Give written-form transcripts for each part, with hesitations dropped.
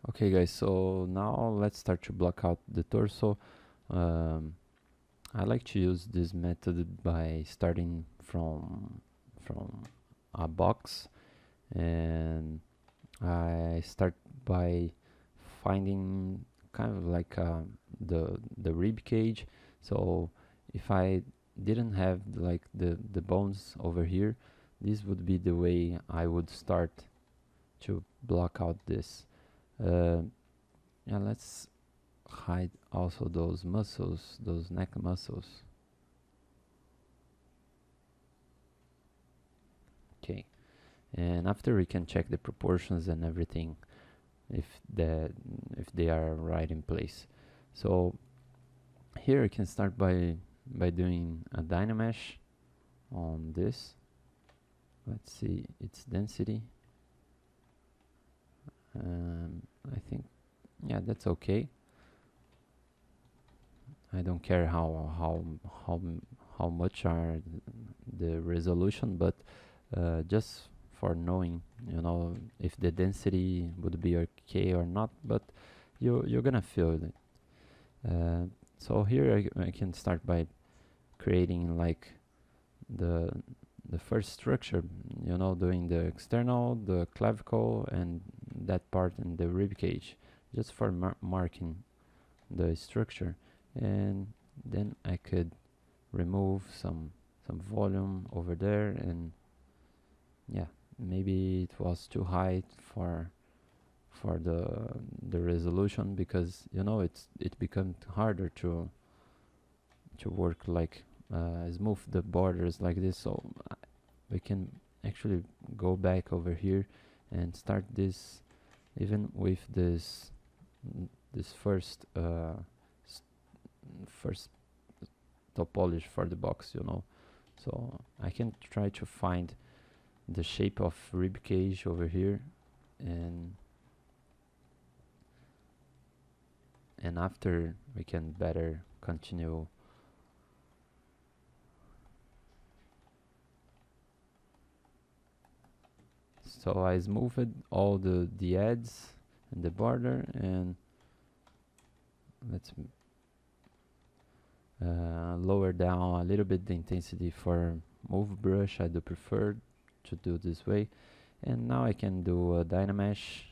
Okay guys, so now let's start to block out the torso. Um, I like to use this method by starting from a box, and I start by finding kind of like the rib cage. So if I didn't have like the bones over here, this would be the way I would start to block out this. Uh, yeah, let's hide also those muscles, those neck muscles. Okay, and after we can check the proportions and everything if the if they are right in place. So here I can start by doing a Dynamesh on this. Let's see its density. I think, yeah, that's okay. I don't care how how much are the resolution, but just for knowing, if the density would be okay or not. But you're gonna feel it. Uh, so here I can start by creating like the the first structure, doing the external, the clavicle, and that part in the rib cage, just for marking the structure. And then I could remove some volume over there, and yeah, maybe it was too high for the resolution, because it becomes harder to work like smooth the borders like this. So we can actually go back over here and start this even with this first topology for the box. So I can try to find the shape of rib cage over here, and after we can better continue. So I smoothed all the edges and the border, and let's lower down a little bit the intensity for move brush. I do prefer to do this way. And now I can do a Dynamesh,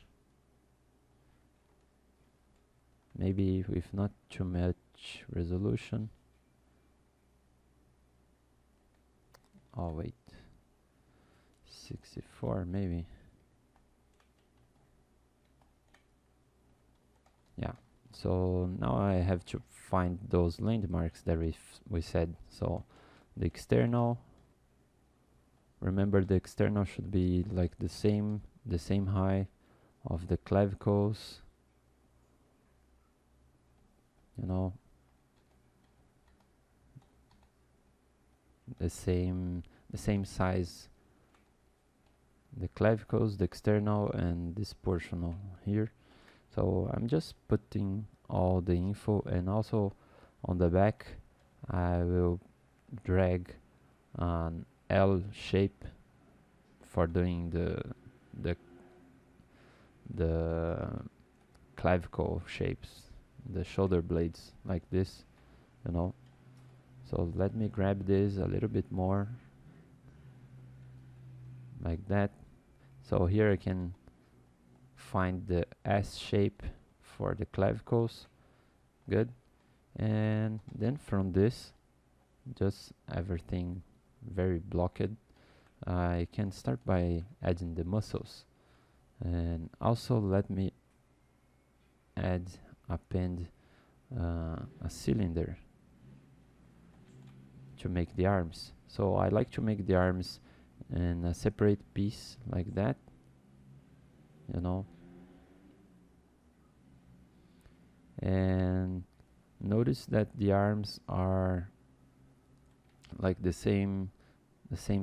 maybe with not too much resolution. Oh wait, 64 maybe. Yeah, so now I have to find those landmarks that we said. So the external, remember the external should be like the same height of the clavicles, you know the same size, the clavicles, the external, and this portion here. So I'm just putting all the info, and also on the back I will drag an L shape for doing the the clavicle shapes, the shoulder blades like this, you know. So let me grab this a little bit more like that. So here I can find the S shape for the clavicles. Good. And then from this, just everything very blocked, I can start by adding the muscles. And also let me append a cylinder to make the arms. So I like to make the arms in a separate piece like that, you know. And notice that the arms are like the same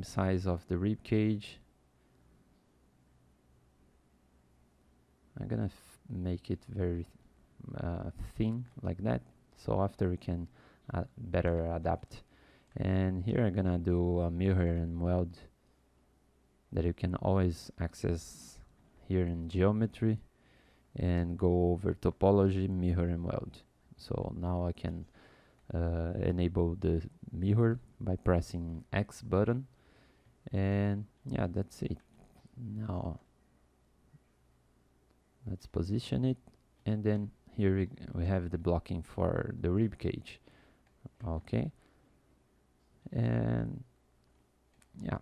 size of the rib cage. I'm gonna make it very thin like that, so after we can better adapt. And here I'm gonna do a mirror and weld that you can always access here in geometry. and go over topology, mirror and weld. So now I can enable the mirror by pressing X button, and yeah, that's it. Now let's position it, and then here we have the blocking for the rib cage. Okay, and yeah,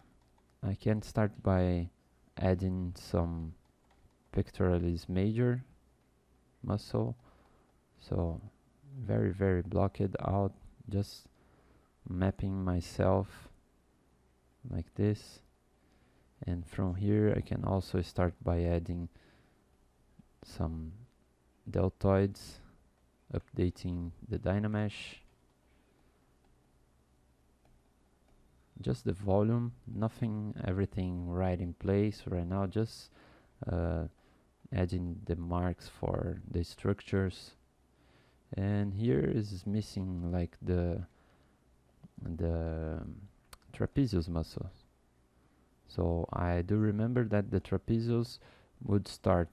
I can start by adding some pectoralis major muscle. So very blocked out, just mapping myself like this. And from here I can also start by adding some deltoids, updating the Dynamesh. Just the volume, nothing, everything right in place right now, just adding the marks for the structures. And here is missing like the trapezius muscle. So I do remember that the trapezius would start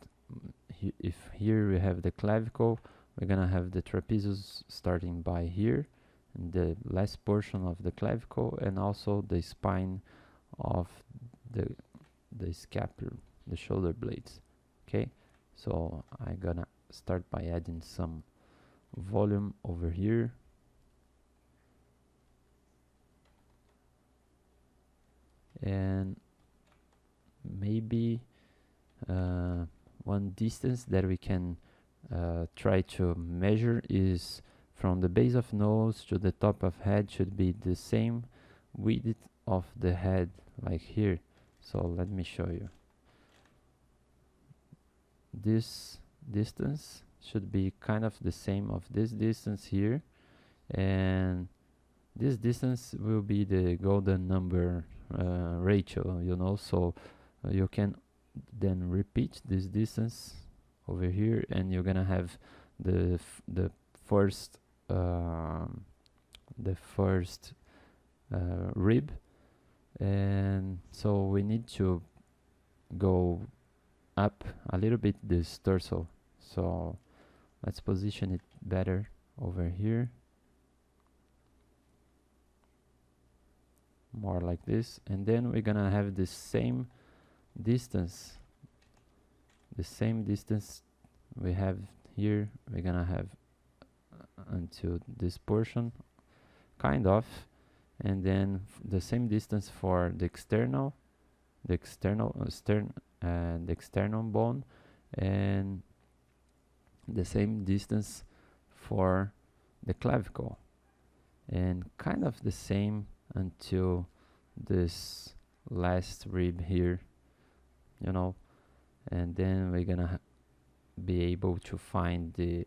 if here we have the clavicle, we're gonna have the trapezius starting by here, and the last portion of the clavicle, and also the spine of the scapula, the shoulder blades. Okay, so I'm gonna start by adding some volume over here. And maybe one distance that we can try to measure is from the base of nose to the top of head should be the same width of the head, like here. So let me show you. This distance should be kind of the same of this distance here, and this distance will be the golden number ratio, you know. So you can then repeat this distance over here, and you're gonna have the first rib. And so we need to go up a little bit this torso, so let's position it better over here, more like this. And then we're gonna have the same distance we have here, we're gonna have until this portion, kind of, and then the same distance for the external bone, and the same distance for the clavicle, and kind of the same until this last rib here, you know. And then we're gonna be able to find the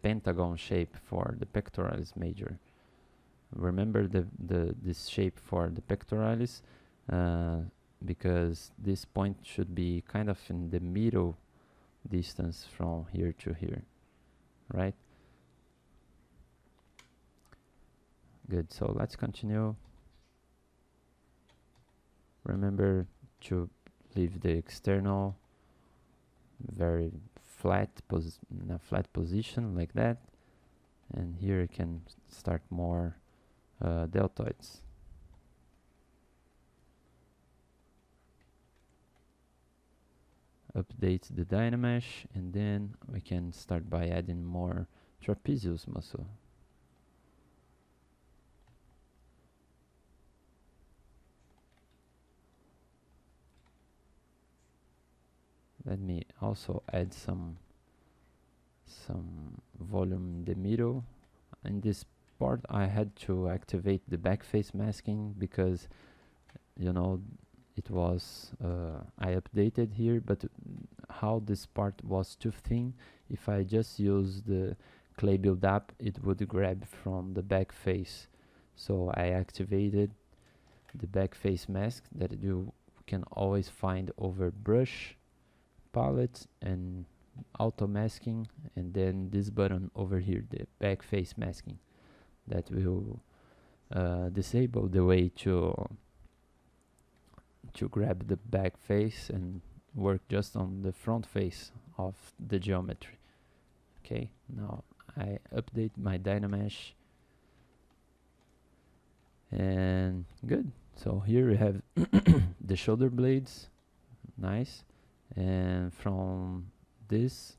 pentagon shape for the pectoralis major. Remember this shape for the pectoralis, because this point should be kind of in the middle distance from here to here, right? Good, so let's continue. Remember to leave the external very flat in a flat position like that, and here you can start more deltoids. Update the Dynamesh, and then we can start by adding more trapezius muscle. Let me also add some volume in the middle. In this part I had to activate the back face masking because, you know, it was I updated here, but how this part was too thin, if I just use the clay build up, it would grab from the back face. So I activated the back face mask that you can always find over brush, palette, and auto masking, and then this button over here, the back face masking, that will disable the way to grab the back face and work just on the front face of the geometry. Okay, now I update my Dynamesh, and good. So here we have the shoulder blades, nice. And from this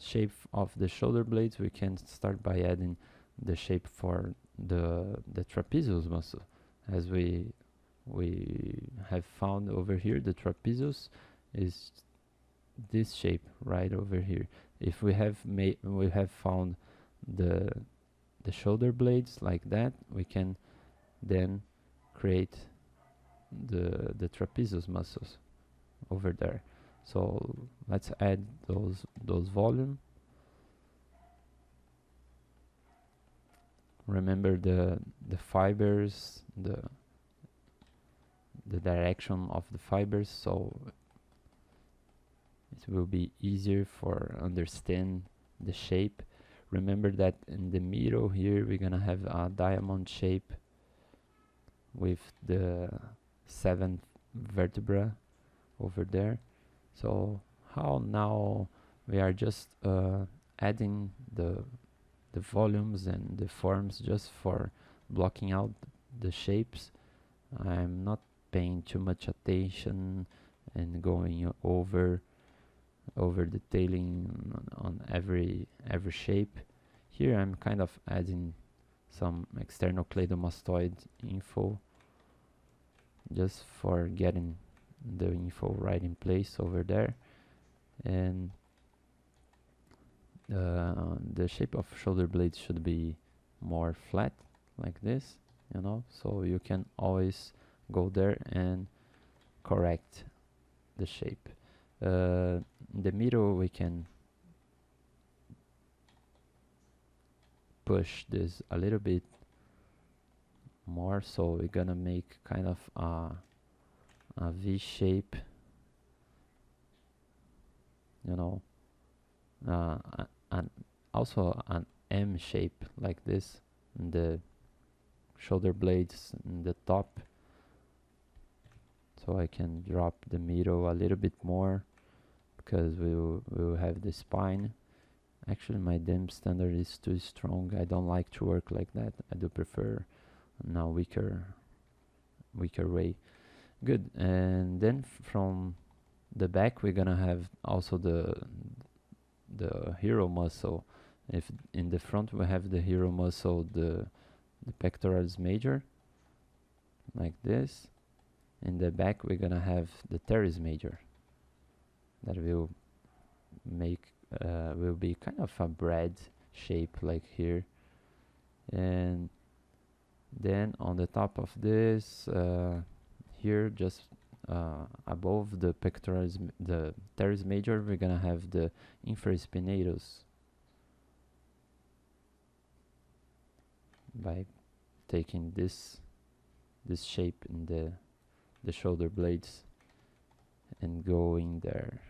shape of the shoulder blades, we can start by adding the shape for the trapezius muscle. As we have found over here, the trapezius is this shape right over here. If we have found the shoulder blades like that, we can then create the trapezius muscles over there. So let's add those volume. Remember the fibers, the direction of the fibers, so it will be easier for understand the shape. Remember that in the middle here we're gonna have a diamond shape with the 7th vertebra over there. So how now we are just adding the volumes and the forms just for blocking out the shapes. I'm not paying too much attention and going over detailing on every shape. Here I'm kind of adding some external cladomastoid info just for getting the info right in place over there. And the shape of shoulder blades should be more flat like this, you know, so you can always go there and correct the shape. In the middle we can push this a little bit more, so we're gonna make kind of a V shape, you know, and also an M shape like this in the shoulder blades in the top, so I can drop the middle a little bit more because we will have the spine. Actually my DEM standard is too strong. I don't like to work like that. I do prefer now weaker way. Good. And then from the back we're gonna have also the hero muscle. If in the front we have the hero muscle, the pectoralis major like this. In the back we're gonna have the teres major that will make will be kind of a bread shape like here. And then on the top of this here, just above the pectoralis, the teres major, we're gonna have the infraspinatus by taking this shape in the shoulder blades and going there.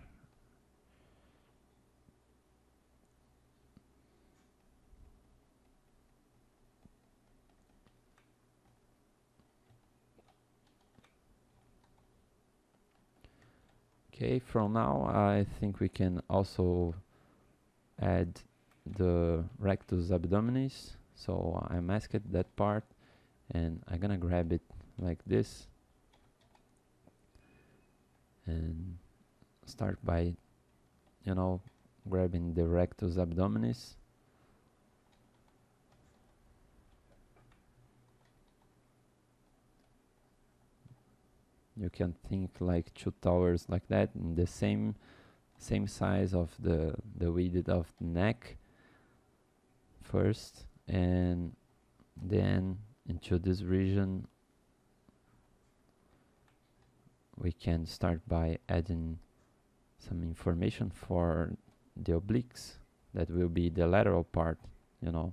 Okay, from now I think we can also add the rectus abdominis. So I masked that part and I'm gonna grab it like this and start by, you know, grabbing the rectus abdominis. You can think like 2 towers like that in the same size of the width of the neck first, and then into this region we can start by adding some information for the obliques. That will be the lateral part, you know.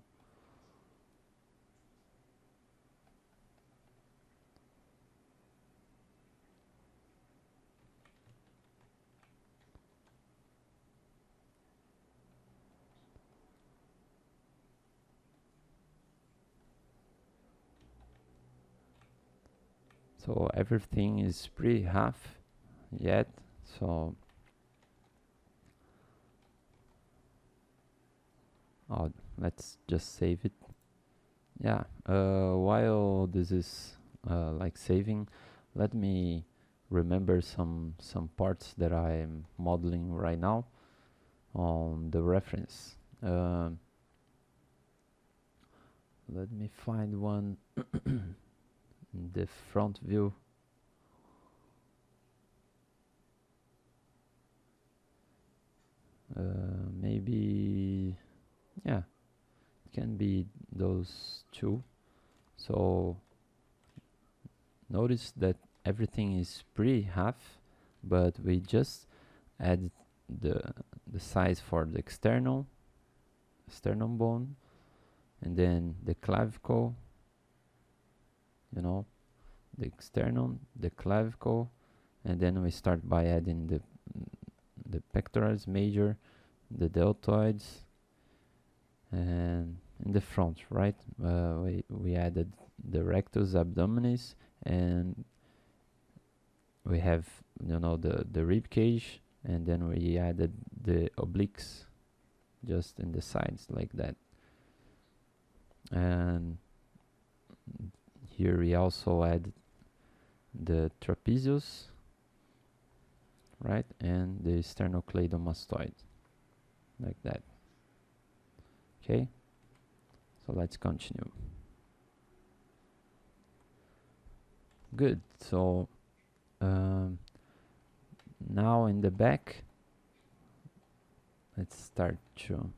So everything is pretty half yet, so let's just save it. Yeah, while this is like saving, let me remember some parts that I'm modeling right now on the reference. Let me find one in the front view. Maybe, yeah, it can be those two. So notice that everything is pretty half, but we just add the the size for the external sternum bone, and then the clavicle, you know, the externum, the clavicle, and then we start by adding the pectorals major, the deltoids, and in the front, right? We added the rectus abdominis, and we have, you know, the rib cage, and then we added the obliques just in the sides like that. And here we also add the trapezius, right, and the sternocleidomastoid like that. Okay, so let's continue. Good. So now in the back, let's start to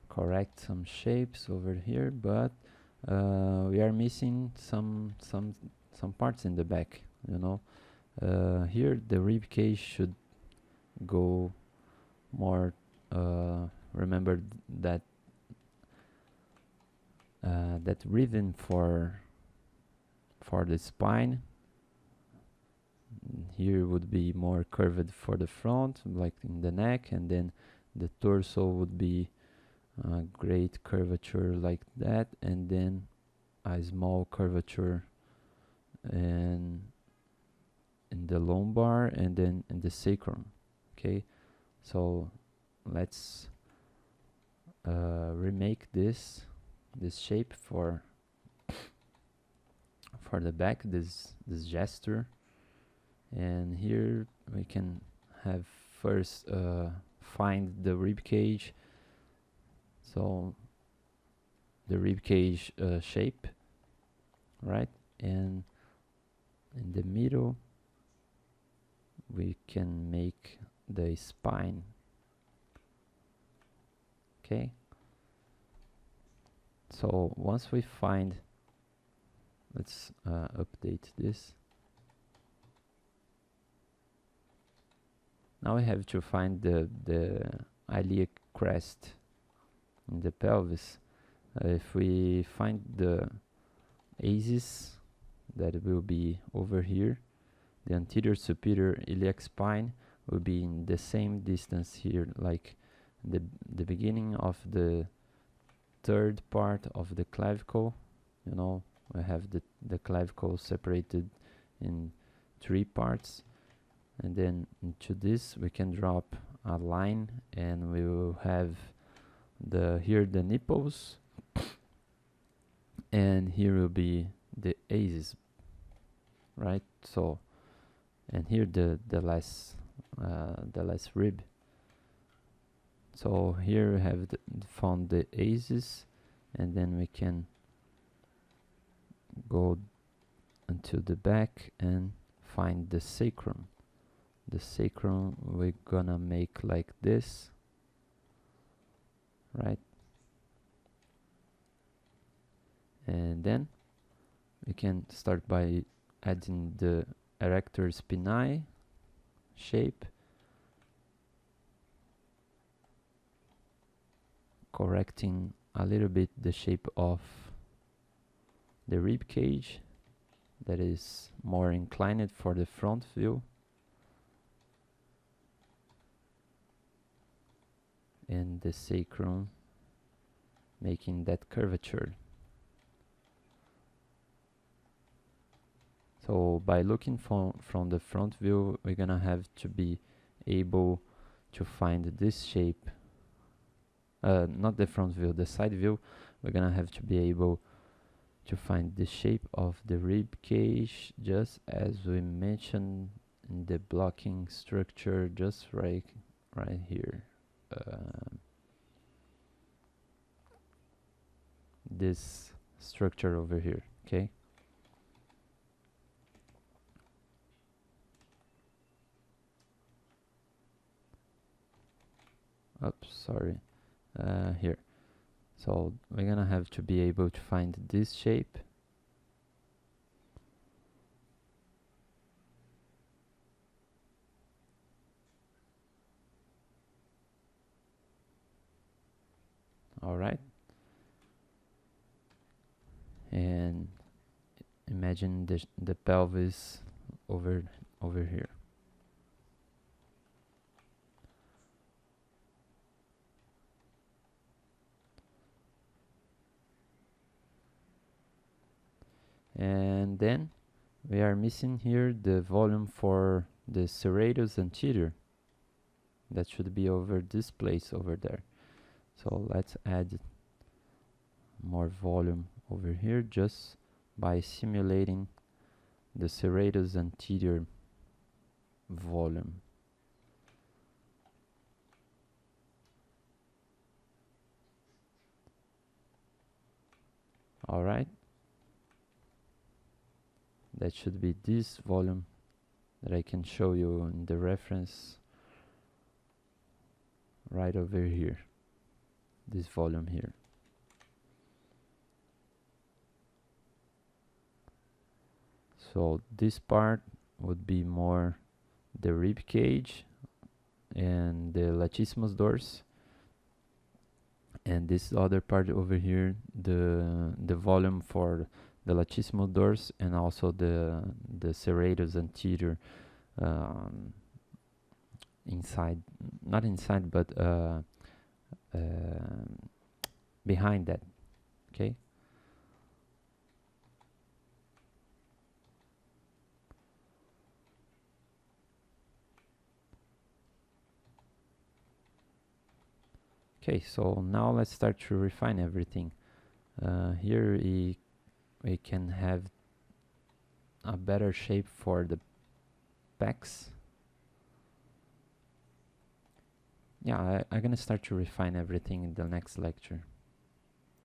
correct some shapes over here, but we are missing some parts in the back, you know. Here the rib cage should go more, remember that that rhythm for the spine here would be more curved for the front, like in the neck, and then the torso would be a great curvature like that, and then a small curvature and in the lumbar, and then in the sacrum. Okay, so let's remake this shape for the back, this gesture. And here we can have first find the rib cage, so the rib cage shape, right? And in the middle we can make the spine. Okay, so once we find, let's update this. Now we have to find the iliac crest in the pelvis. If we find the ASIS, that will be over here. The anterior superior iliac spine will be in the same distance here, like the beginning of the third part of the clavicle. You know, we have the clavicle separated in 3 parts, and then into this we can drop a line, and we will have here the nipples, and here will be the ASIS, right? So, and here the last rib. So here we have found the ASIS, and then we can go into the back and find the sacrum. The sacrum we're gonna make like this, right? And then we can start by adding the erector spinae shape, correcting a little bit the shape of the rib cage that is more inclined for the front view, and the sacrum making that curvature. So by looking from the front view, we're gonna have to be able to find this shape not the front view, the side view, we're gonna have to be able to find the shape of the rib cage, just as we mentioned in the blocking structure, just right here. This structure over here, okay? Oops, sorry. Here. So we're gonna have to be able to find this shape. All right. And imagine the pelvis over here. And then we are missing here the volume for the serratus anterior. That should be over this place over there. So let's add more volume over here just by simulating the serratus anterior volume. All right. That should be this volume that I can show you in the reference right over here. This volume here. So this part would be more the rib cage and the latissimus dorsi, and this other part over here, the volume for the latissimus dorsi and also the serratus anterior, inside, not inside, but behind that. Okay. Okay, so now let's start to refine everything. Here we can have a better shape for the pecs. Yeah, I'm gonna start to refine everything in the next lecture.